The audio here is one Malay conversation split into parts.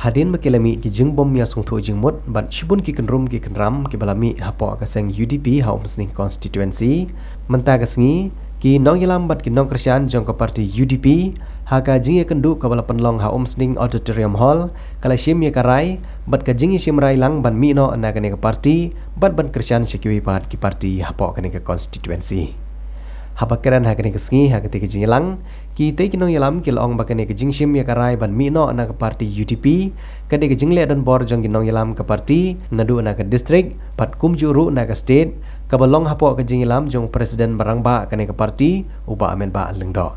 Hadin bakilami ki jingbom ya sungtho jingmut ban shibun ki kenrum ki kenram ki balami hapo kaseng UDP haum sning constituency menta kasngi ki nong yalam bat ki nong Krisyan jong ke parti UDP haka jingi kendu ka bala penlong haum sning auditorium hall kala shim ya karai bat ka jingi shim rai lang ban mi no na kane ke parti bat ban Krisyan sekiwi pat ki parti hapo kane ke constituency habakeran hakane kesngi hakate ke jingilang ki te kinong yalam kil ong bakane ke jingshim ya karai ban mi no na ke parti UDP kade ke jingle dan bor jong kinong yalam ke parti ngadu na ke district pat kum juru na ke state ka balong hapo ke jingilam jong presiden barangba kane ke parti uba amen ba lengdo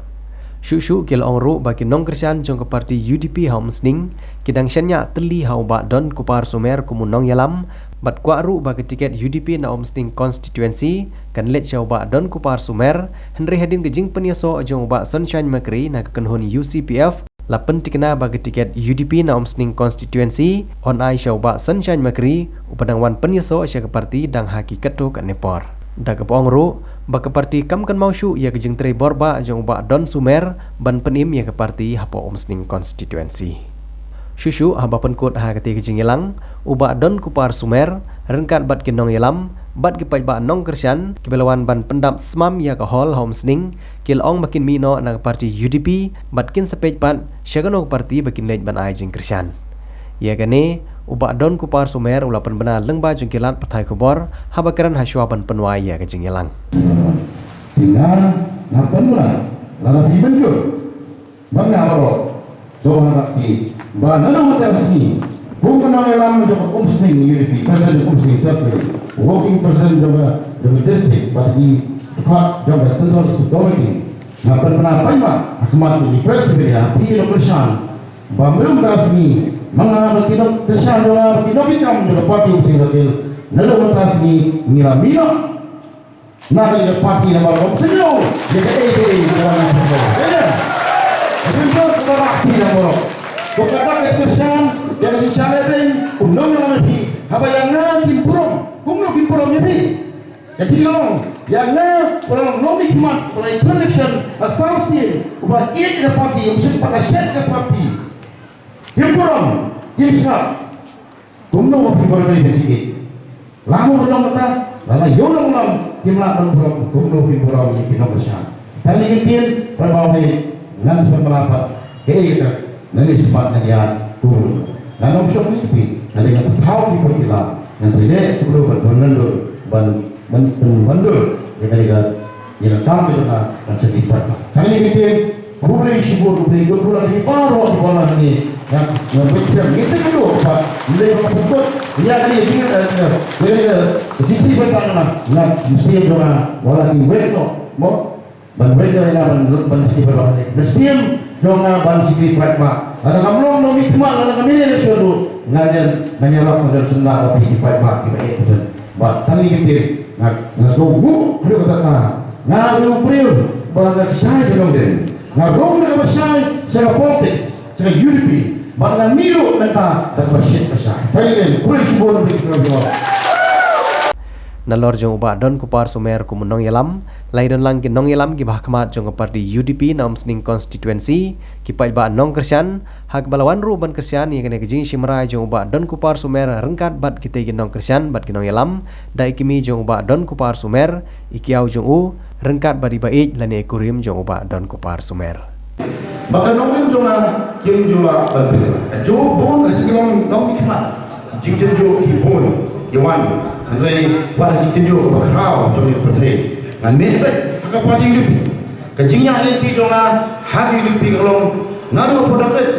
shu kil ong ru baki nong Krisyan jong ke parti UDP haum sning kidang syanya teli hau ba don kupar sumer kumunong yalam bat kwa ru bagi tiket UDP na omsting constituency kan let syau ba don kupar sumer henry hadin gejing penyaso jong ba sunshine makri na kekenhun UCPF lapen tikena bagi tiket UDP na omsting constituency on ai syau ba sunshine makri upadang wan penyaso sya ke parti dang hakikat tu kan nepor da ke pong ru bagi parti kam kan mau syu ya gejing tre borba jong ba don sumer ban penim ya ke parti hapo omsting constituency Shushu haba penkut ha kati kejing yelang uba don kupar sumer rengkat bat kinong yelam bat kipai ba nong Krisyan kibelawan ban pendam smam ya ka hall home sning kil ong makin mino na parti UDP bat kin sepej pat syagano parti bakin lej ban ai jing Krisyan ya gane uba don kupar sumer ulapan bena lengba jung kilat patai kubor haba keran haswa ban penwai ya kejing yelang tinggal ngapan mula lala si benjur mengawal soal rakti Bana hotel sini, bukan orang yang menjadi kumsning UDP, presiden kumsning sekali, working president juga district, bagi dekat juga central security. Ngapain apa yang akhmat di presiden ya, di Krisyan, bambang dasni, mengenal kita Krisyan juga kita juga parti kumsning sekali, lalu dasni mila, nanti ada parti nama kumsning, jadi orang yang itu parti nama Bukatan kesehatan yang dicari undang yang lebih apa yang nanti burung kumlo burung jadi jadi long yang orang nomi kumat oleh connection associate ubah ini ke parti mesti pada set ke parti yang burung yang sah kumlo burung ini sedikit lalu burung kata lalu yolong long kimlah burung kumlo burung ini kita bersama tadi kita berbawah dengan sebab melapat kita nanti sepatnya dia turun. Lalu opsi ini, nanti kan tahu di pojok yang sini perlu berbendur, berbendur, yang kami juga dan sedikit. Kali ini kita publik syukur, publik berpulang di baru di bola ini yang bersiap. Kita dulu pak, mulai berbentuk. Dia jadi bertanya, nak mesti juga bola di weno, mau berbendur yang berbentuk berlalu bersiap. Jonga ban sikri platma ada kamlong no mikma ada kami ni suatu ngajen nganyalak model senda tapi di platma kita ikut bat tani kita nak nasubu ada kata ngalu priu baga sai belum den ngagong na sai sa politics sa UDP bat ngamiru nata dapat shit pasai tayen priu subon priu nalor jong uba don kupar sumer kumunong yalam laidon lang ki nong yalam ki bahkamat jong parti UDP na omsning constituency ki pai ba nong Krisyan hak balawan ru ban Krisyan ye kene kijing simrai jong uba don kupar sumer rengkat bat kite ki nong Krisyan bat ki nong yalam dai kimi jong uba don kupar sumer ikiau jong u rengkat badi baik lani ekurim jong uba don kupar sumer maka nong jong kim jula berbeda jo bon jing nong ikmat jing jo ki bon yawan Andai wah jitinju berkau joni pertei. Aneh agak parti UDP. Kejingnya nanti jonga hari UDP kalau ngaruh pada red.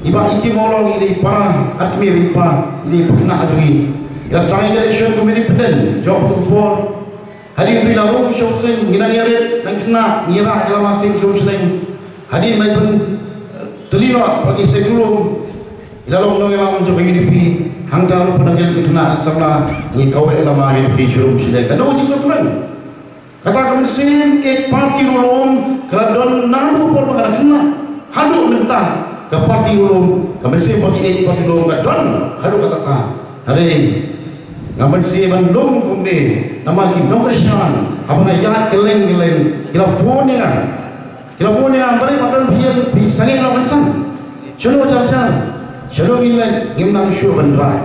Iba iki molong ini para admir iba ini pernah adui. Ya setengah election committee pen job for hari ini lalu showsing gina nyaret dan kena ngira dalam masing showsing. Hari ini pun terlihat pergi sebelum dalam nongelam job UDP. Hanggang penanggil kena sama ni kau elama hidup di jurum sila. Kena uji sebenarnya. Kata kami sim ek parti ulum kalau don nalu pun mengenai kena halu mentah ke parti ulum kami sim parti ek parti ulum ke don halu kata kah hari kami sim bandung kumde nama lagi nong Krisyan apa nak keleng kila phone balik padahal biar bisa ni orang Krisyan. Cuma jalan Shalom ile ngimnang shu benrai.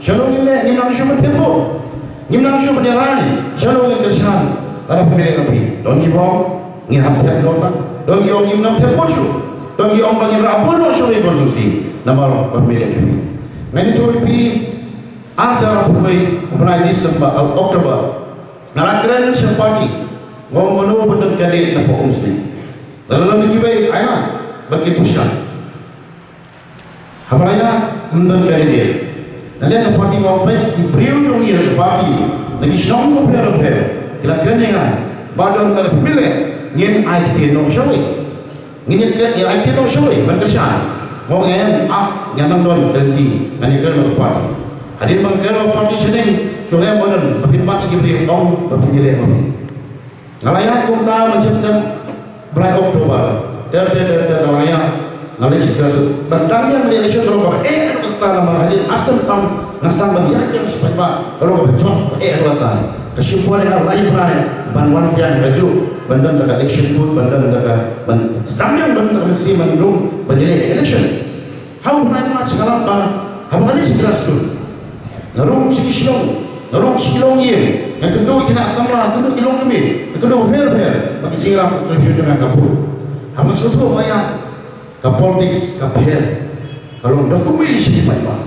Shalom ile ngimnang shu bertempo. Ngimnang shu berjalan. Shalom ile kersan. Ada pemilik rapi. Don't give up. Ngiham tiap nota. Don't give up ngimnang tiap posu. Don't give up bagi rapor no shu ile konsusi. Nama pemilik rapi. Ngani tu rapi. Acara pemai pemai di Oktober. Narakran sepagi. Ngomong menu betul kali nak umsni. Dalam lagi baik ayat bagi pusat. Apalagi untuk kali dia. Nanti ada parti ngomong di beriu jong ini parti lagi senang ngomong kita kerengan badan dari pemilik ngin IT no showy ngin IT no showy berkesan ngomong yang nonton ganti ngani keren parti hadir mengkeren parti seneng kau badan bapin parti diberi dong pemilik kami ngalayan kumta menciptakan bulan Oktober ngalayan ngalih sekerasut bastangnya melihat kalau kata nama hadir asal tam ngasang banyak yang supaya kalau kau kata kesimpulan yang lain bantuan yang kaju bantuan dekat election pun bantuan dekat stangnya bantuan mesti mendung penjeli election how main match kalau apa ngalih sekerasut narung sikilong ye yang kedua kena samla kedua kilong kami kedua fair bagi sirap terjun dengan kapur hamas itu banyak ke politics, ke pihak. Kalau dokumen sini macam,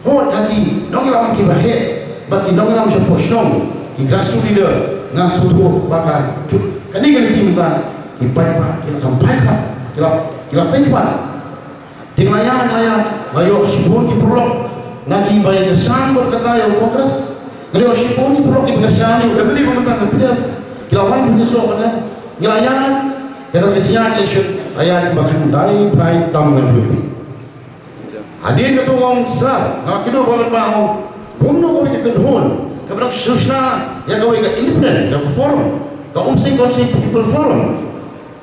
hot hati, nong lam kita head, bagi nong lam seposong, kita grassroots leader, ngang suatu bakal, kini kali timkan, kita payah, kita sampaikan, kita payah. Tinglayan, bayo sibun kita perlu, nagi bayo kesan berkata yang kongres, bayo sibun kita perlu kita kesan, kita beli pemerintah kita, kita orang punya soalnya, tinglayan, kita kesian election. Ayat bahkan dai tam dengan bumi. Hadir ketua orang besar, nak kedua orang bangun, gumno kau ikan hon, kepada susna yang kau ikan independen, kau forum, kau umsing people forum.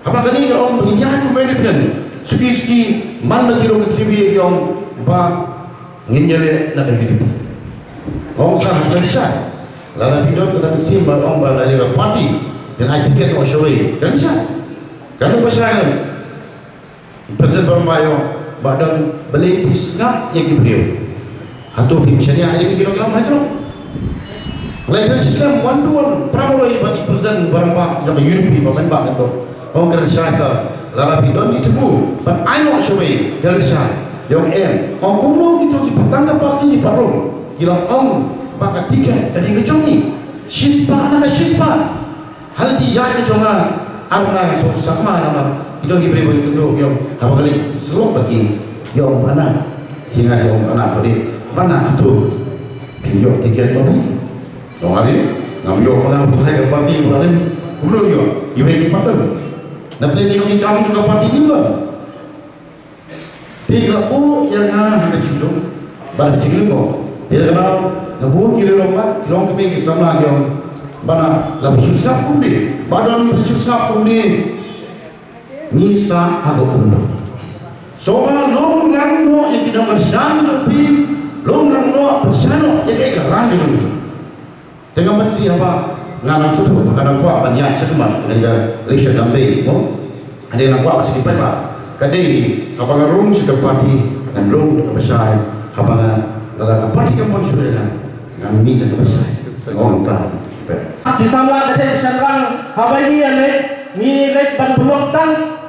Apa kali kalau orang begini aku independen, suki mana kira orang TV yang bah nginjale nak hidup. Orang besar kerja, lalu video kita mesti orang balai parti dan IT kita orang showai kerja. Kalau pasal Presiden Bermayo badan beli pisna yang diberi atau tim syariah yang kira-kira macam lain sistem one-to-one pramulo bagi Presiden Bermayo yang Europe pemain itu orang kerja lalu don itu bu but I know showay kerja yang orang kuno itu di petangga parti di Parung kira orang pakai tiket jadi kecomi sispa hal itu yang kecongan apa sama nama itu diberi bagi penduduk yang apa kali seluruh bagi yang mana sehingga yang mana kali mana itu pinjau tiket mobil orang hari ngambil orang untuk hai parti orang umur dia ibu patut nak beli di kamu juga parti juga dia yang ada cilung bar cilung dia kenal nabu kiri lomba kilong kami sama yang mana lebih susah pun ni badan lebih susah pun ni Nisa agak uno. Soal long langno yang kita bersama lebih long langno bersama yang kita kerana lebih. Tengah masih apa ngalang suatu kadang kuat banyak sekemat dengan election sampai, ada yang kuat masih dipakai. Kadang ini apa ngarung sudah parti dan rung besar, apa ngarung parti kamu sudah kan ni dah besar. Orang tak. Di sana ada serang apa ini ni lek ban buloktan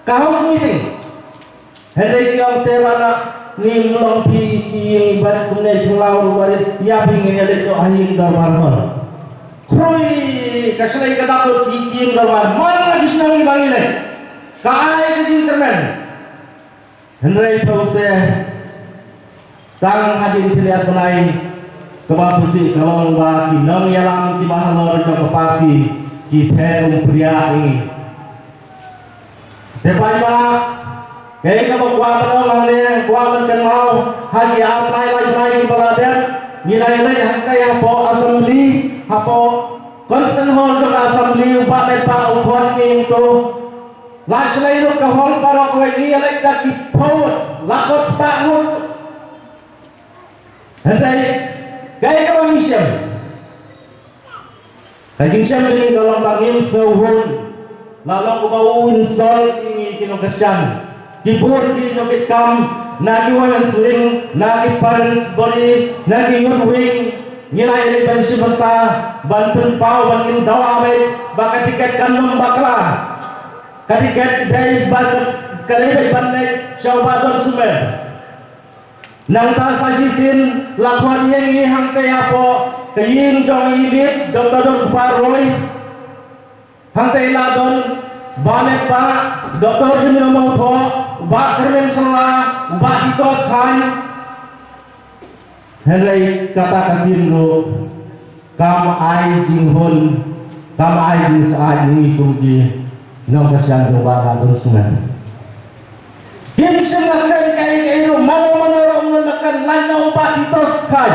kaos meeting hari yang terana ni lompi yang bat kunai pulau barit ya pingin ada tu ahin darwar kroi kasih kata tu yang darwar mana lagi senang dibangun le kai ke internet hari tu saya tang hadir terlihat mulai kebasusi kalau bagi nang yang di bahalo jauh pagi kita pria ini Depan pak, kaya kamu kuat orang ni, kuat kan mau, hari apa lagi pelajar, nilai kaya po assembly, apa constant hall juga assembly, ubat lepas ukuran itu, last lain tu kahon para kau ini ada dah kipot, lakot setahun, hendak kaya kamu mission, kaya mission ini kalau panggil sehun. Lalu aku mau install ini kino kesan, keyboard ini kita nagi wayan suling nagi parents body nagi yun wing nilai ini ban sebentar ban penpau ban indawa baik baka tiket kanong bakla katiket dari ban kalebe ban naik syawabadon sumer nang ta sasisin lakuan yang ihang teyapo kayin jong ilit Dr. Baroy hang teladon bamet pa Dr. Junio Mauto ba kermen sala ba hitos khan helai kata kasin lo kam ai jinghon kam ai jing saat ni tugi nong kasyan do ba ka don sungan kim sengakan kai ero mano makan lanau ba hitos khan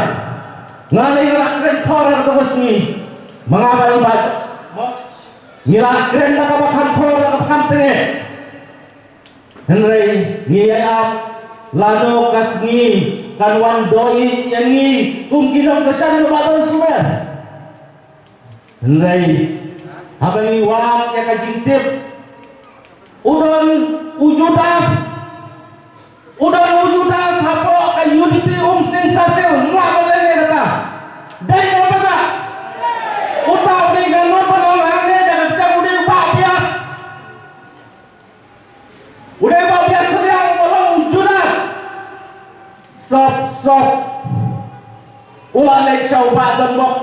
ngalai rakren thora to basni mangabai ba ngirakren nakabakan thora nakabakan pe henry ngiyap lado kasngi kanwan doi yangi kungkinong kasan lumaton sumer henry habangi wak ya kajintip udon ujudas hapo kayuniti umsin satil mwakalene kata dai apa ba utau di gano panolane jangan sedang udah babias sedang belum ujudas sop ulah lek coba dan mok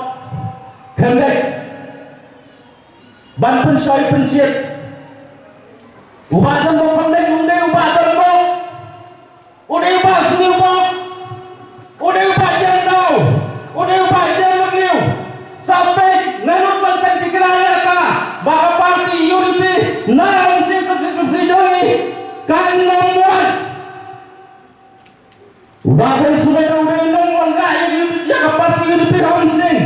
kendek ban pensoi pensiet ubah dan mok pendek ubah dan mok udah ubah seni mok udah ubah jendau udah ubah jendau sampai nganut banteng dikiraya ka baka parti unity narang konstitusi doni kan nomor bahkan sudah nomor rakyat unity ya ka parti unity hamsing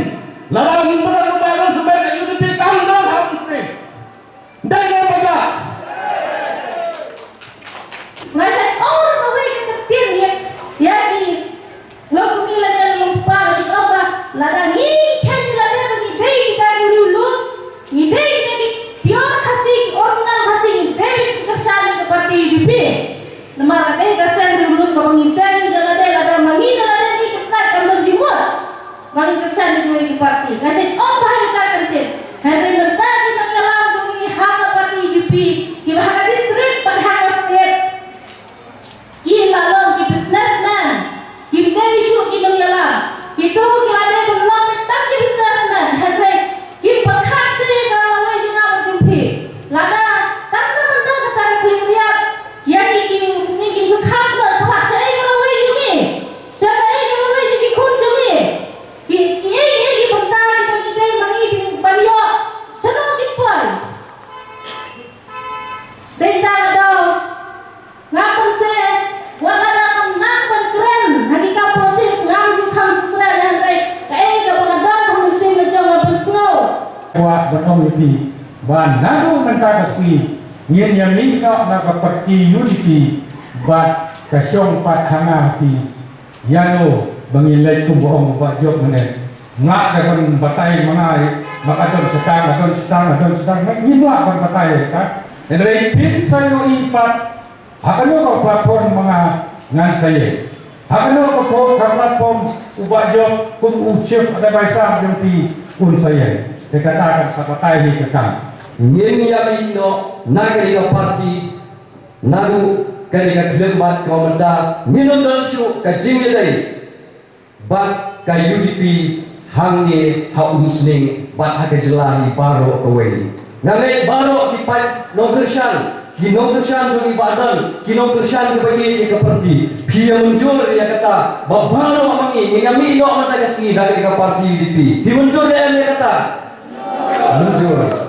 larang benar bahkan sudah unity kan hamsing dan apa ngajak orang away ke ketir ya di lo kumila dan lupa di apa ladang ini kan ladang bagi dei dari dulu ni dei ni pure kasih original kasih dei kersani ke parti UDP nama dei kasih dulu ke pengisan dan ladang mangi ladang ni ketat kamu jiwa bagi kersani ke parti ngajak apa kita kerja hari bertagi mengalah demi hak parti UDP kita hak distrik pada hak state ila lo ki businessman ki dei shu ki dong yala itu kilade belum tak ki businessman hadre ki pakhat de kalau we jina berjumpi lada tak benda kata kliat ya ki sini su khat lo tak sai kalau we jumi sai kalau we ki kun jumi ki benda ki dei mangi balio chalo ki pai dei da do ngapun se wala nang keren hadika protes ngam dukam keren dan rek kae do ngadon pengisi menjong pensno wa batong yuti ban nanu nanta kasi ngien yamin ka nakaparti unity bat kasyong pathanga ti yano bangilay kumboong ba jok mene nga ka kon batay mga makadon setang ngimwa kon batay ka enrei pin sayo ipat hakano ka platform mga ngan saye hakano ka platform ubajo kung uchip ada baisa yung ti kun saye dekatakan sa patay ni kakang ngin yabi no nagari ka party nagu kani ka klembat ka manda minon dalsyu ka jingilay bat ka UDP hangi haumsning bat hakajelahi baro away ngalay baro ki pat nogersyan Kinongkersan sa ibadan, kinongkersan kebagi ka parti. Pia muncul dia kata, babalo mangi, ngami no mata kasih dari ka parti UDP. Pi muncul dia kata, muncul.